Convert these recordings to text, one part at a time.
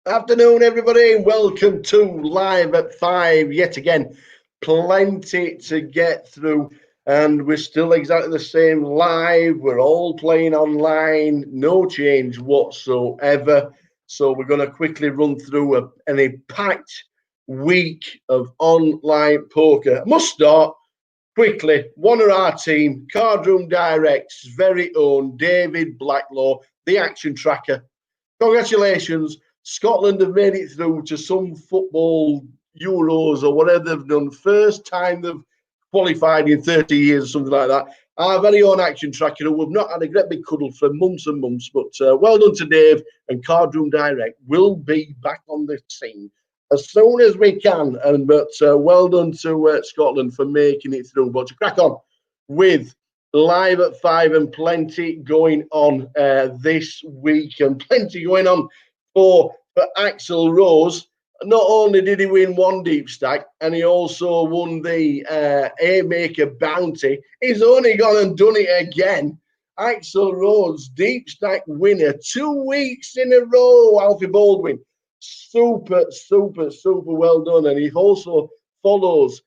Afternoon, everybody. Welcome to Live at 5. Yet again, plenty to get through, and we're still exactly the same live. We're all playing online, no change whatsoever. So, we're going to quickly run through a packed week of online poker. I must start quickly. One of our team, Cardroom Direct's very own David Blacklaw, the action tracker. Congratulations. Scotland have made it through to some football Euros or whatever they've done. First time they've qualified in 30 years or something like that. Our very own action tracker, who have not had a great big cuddle for months and months. But well done to Dave, and Cardroom Direct will be back on the scene as soon as we can. But well done to Scotland for making it through. But to crack on with Live at 5 and plenty going on this week, and plenty going on for Axel Rose. Not only did he win one deep stack, and he also won the A-Maker bounty, he's only gone and done it again. Axel Rose, deep stack winner, 2 weeks in a row, Alfie Baldwin. Super well done. And he also follows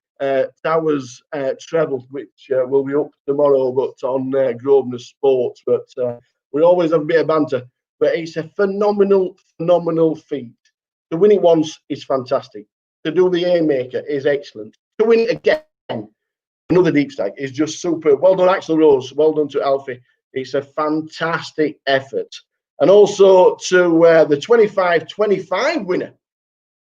Towers treble, which will be up tomorrow, but on Grosvenor Sports. But we always have a bit of banter. But it's a phenomenal feat. To win it once is fantastic. To do the A-Maker is excellent. To win it again, another deep stack, is just super. Well done, Axel Rose. Well done to Alfie. It's a fantastic effort. And also to the 25-25 winner.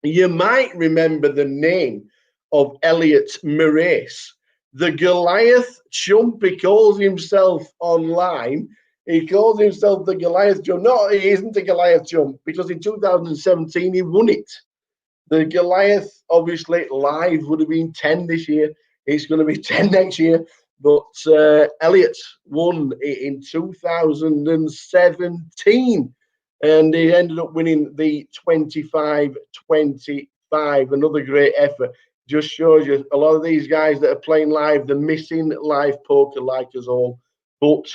You might remember the name of Elliot Morace, the Goliath chump. He calls himself online. He calls himself the Goliath chump. No, he isn't a Goliath chump, because in 2017 he won it. The Goliath, obviously, live would have been 10 this year. It's going to be 10 next year. But Elliot won it in 2017. And he ended up winning the 25-25. Another great effort. Just shows you a lot of these guys that are playing live, they're missing live poker like us all. But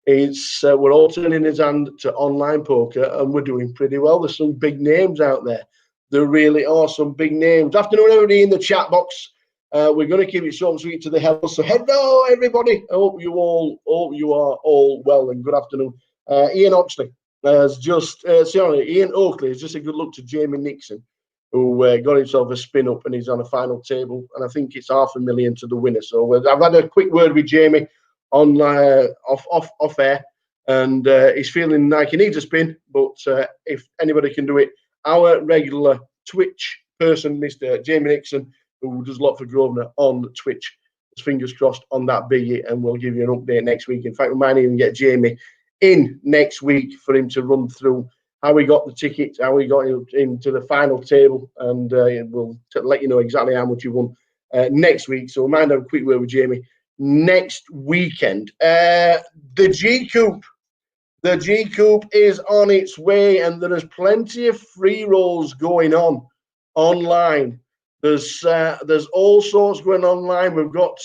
it's we're all turning his hand to online poker, and we're doing pretty well. There's some big names out there. There really are some big names. Afternoon, everybody in the chat box. We're going to keep it short and sweet to the hell. So hello, everybody. I hope you are all well, and good afternoon. Ian Oxley has just, Ian Oakley has just a good look to Jamie Nixon, who got himself a spin up, and he's on a final table, and I think it's $500,000 to the winner. So I've had a quick word with Jamie on off air, and he's feeling like he needs a spin. But if anybody can do it, our regular Twitch person, Mr. Jamie Nixon, who does a lot for Grosvenor on Twitch, fingers crossed on that biggie, and we'll give you an update next week. In fact, we might even get Jamie in next week for him to run through how we got the tickets, how we got into the final table, and we'll let you know exactly how much you won next week. So we might have a quick word with Jamie next weekend. The GCOOP. The GCOOP is on its way, and there is plenty of free rolls going on online. There's all sorts going online. We've got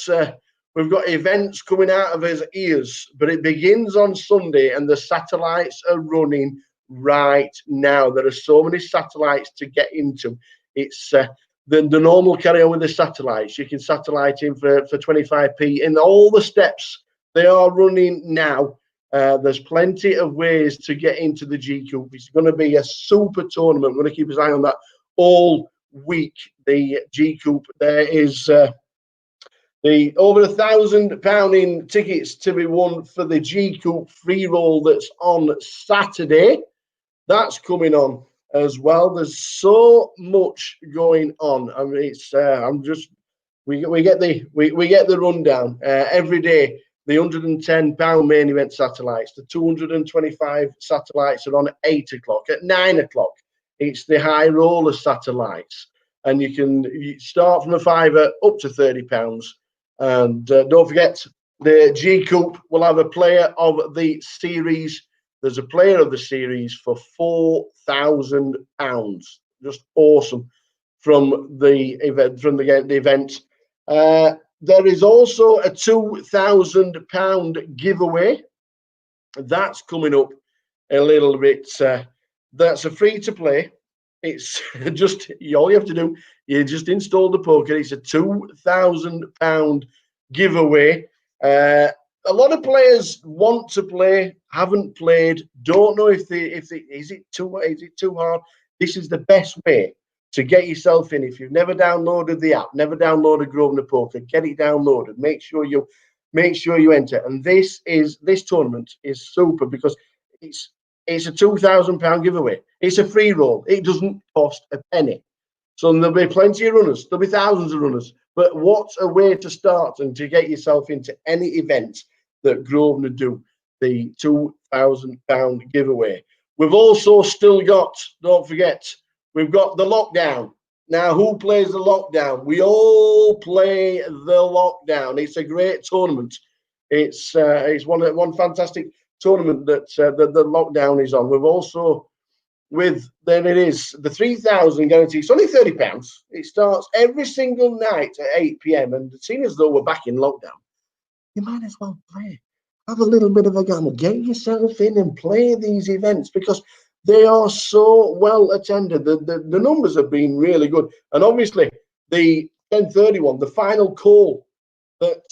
events coming out of his ears, but it begins on Sunday, and the satellites are running right now. There are so many satellites to get into. It's the normal carry on with the satellites. You can satellite in for 25p, and all the steps they are running now. There's plenty of ways to get into the GCOOP. It's going to be a super tournament. We're going to keep an eye on that all week. The GCOOP, there is the over £1,000 in tickets to be won for the GCOOP free roll that's on Saturday. That's coming on as well. There's so much going on. I mean, it's we get the rundown every day. The £110 main event satellites, the 225 satellites are on at 8 o'clock. At 9 o'clock, it's the high roller satellites, and you start from a fiver up to £30. And don't forget, the GCOOP will have a player of the series. There's a player of the series for £4,000. Just awesome from the event. There is also a £2,000 giveaway. That's coming up a little bit. That's a free to play. It's just all you have to do. You just install the poker. It's a £2,000 giveaway. A lot of players want to play, haven't played, don't know if is it too hard. This is the best way to get yourself in. If you've never downloaded the app, never downloaded Grosvenor Poker, get it downloaded. Make sure you enter. And this tournament is super because it's a £2,000 giveaway. It's a free roll. It doesn't cost a penny. So there'll be plenty of runners. There'll be thousands of runners. But what a way to start and to get yourself into any event that Grosvenor do, the £2,000 giveaway. We've also still got, don't forget, we've got the lockdown. Now, who plays the lockdown? We all play the lockdown. It's a great tournament. It's one fantastic tournament that the lockdown is on. We've also then it is the 3,000 guarantee. It's only £30. It starts every single night at 8 p.m. And seeing as though we're back in lockdown, you might as well play. Have a little bit of a gamble. Get yourself in and play these events because they are so well attended. The numbers have been really good. And obviously, the 10:31, the final call, that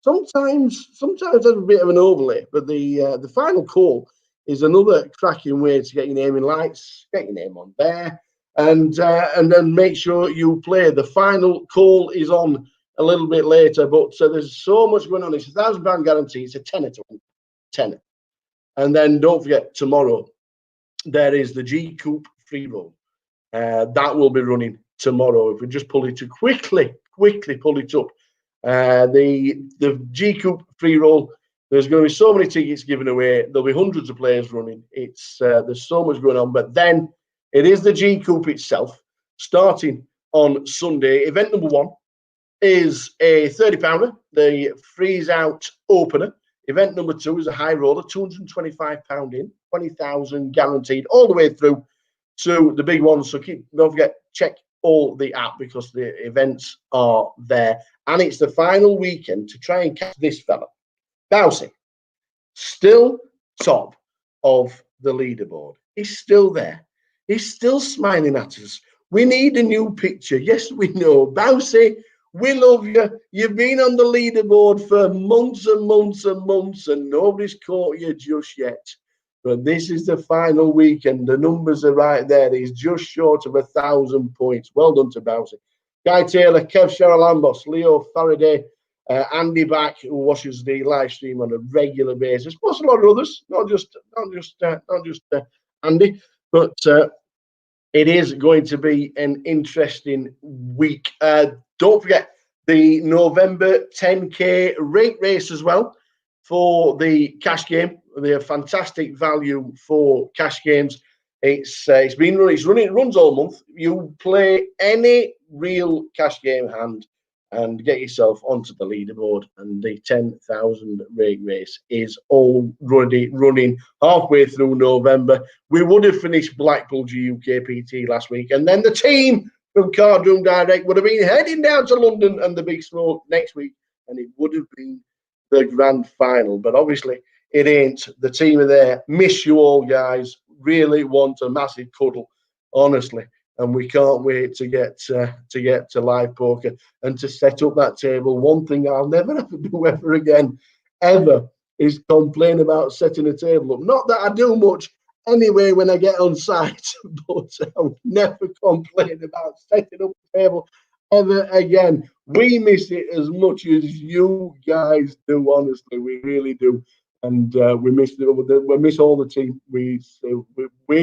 sometimes has a bit of an overlay, but the final call is another cracking way to get your name in lights, get your name on there, and then make sure you play. The final call is on a little bit later, but there's so much going on. It's a £1,000 guarantee. It's a tenner. And then don't forget, tomorrow there is the GCOOP free roll. That will be running tomorrow. If we just pull it to quickly pull it up. The GCOOP free roll. There's going to be so many tickets given away. There'll be hundreds of players running. It's there's so much going on. But then it is the GCOOP itself, starting on Sunday. Event number 1 is a £30, the freeze out opener. Event number 2 is a high roller, £225 in, 20,000 guaranteed all the way through to the big ones. So don't forget, check all the app because the events are there. And it's the final weekend to try and catch this fella. Bousey, still top of the leaderboard. He's still there. He's still smiling at us. We need a new picture. Yes, we know. Bousey, we love you. You've been on the leaderboard for months and months and months, and nobody's caught you just yet. But this is the final weekend. The numbers are right there. He's just short of 1,000 points. Well done to Bousey. Guy Taylor, Kev Sherrill-Ambos, Leo Faraday, Andy Back, who watches the live stream on a regular basis, plus a lot of others, not just Andy, but it is going to be an interesting week. Don't forget the November 10K rate race as well for the cash game. They're fantastic value for cash games. It runs all month. You play any real cash game hand and get yourself onto the leaderboard, and the 10,000 rate race is already running halfway through November. We would have finished Blackpool GUKPT last week, and then the team from Cardroom Direct would have been heading down to London and the Big Smoke next week, and it would have been the grand final. But obviously it ain't. The team are there. Miss you all, guys. Really want a massive cuddle, honestly. And we can't wait to get to live poker and to set up that table. One thing I'll never ever do ever again, ever, is complain about setting a table up. Not that I do much anyway when I get on site, but I'll never complain about setting up a table ever again. We miss it as much as you guys do, honestly. We really do. And we miss all the team. We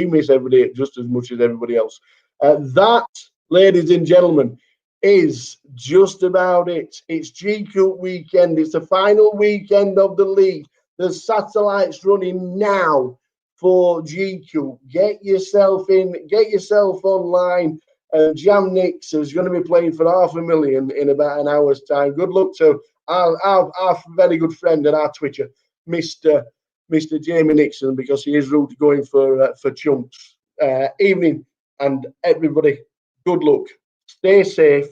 miss every day just as much as everybody else. That, ladies and gentlemen, is just about it. It's GCOOP weekend. It's the final weekend of the league. The satellites running now for GCOOP. Get yourself in. Get yourself online. Jam Nix is going to be playing for $500,000 in about an hour's time. Good luck to our very good friend and our Twitcher, Mr. Jamie Nixon, because he is going for chunks. Evening. And everybody, good luck. Stay safe.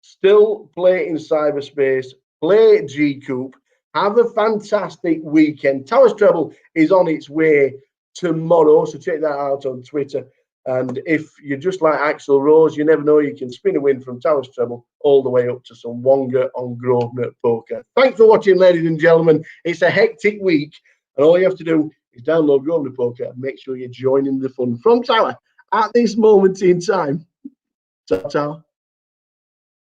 Still play in cyberspace. Play GCOOP. Have a fantastic weekend. Towers Treble is on its way tomorrow, so check that out on Twitter. And if you're just like Axl Rose, you never know, you can spin a win from Towers Treble all the way up to some Wonga on Grosvenor Poker. Thanks for watching, ladies and gentlemen. It's a hectic week, and all you have to do is download Grosvenor Poker and make sure you're joining the fun from Tower at this moment in time. Ta-ta.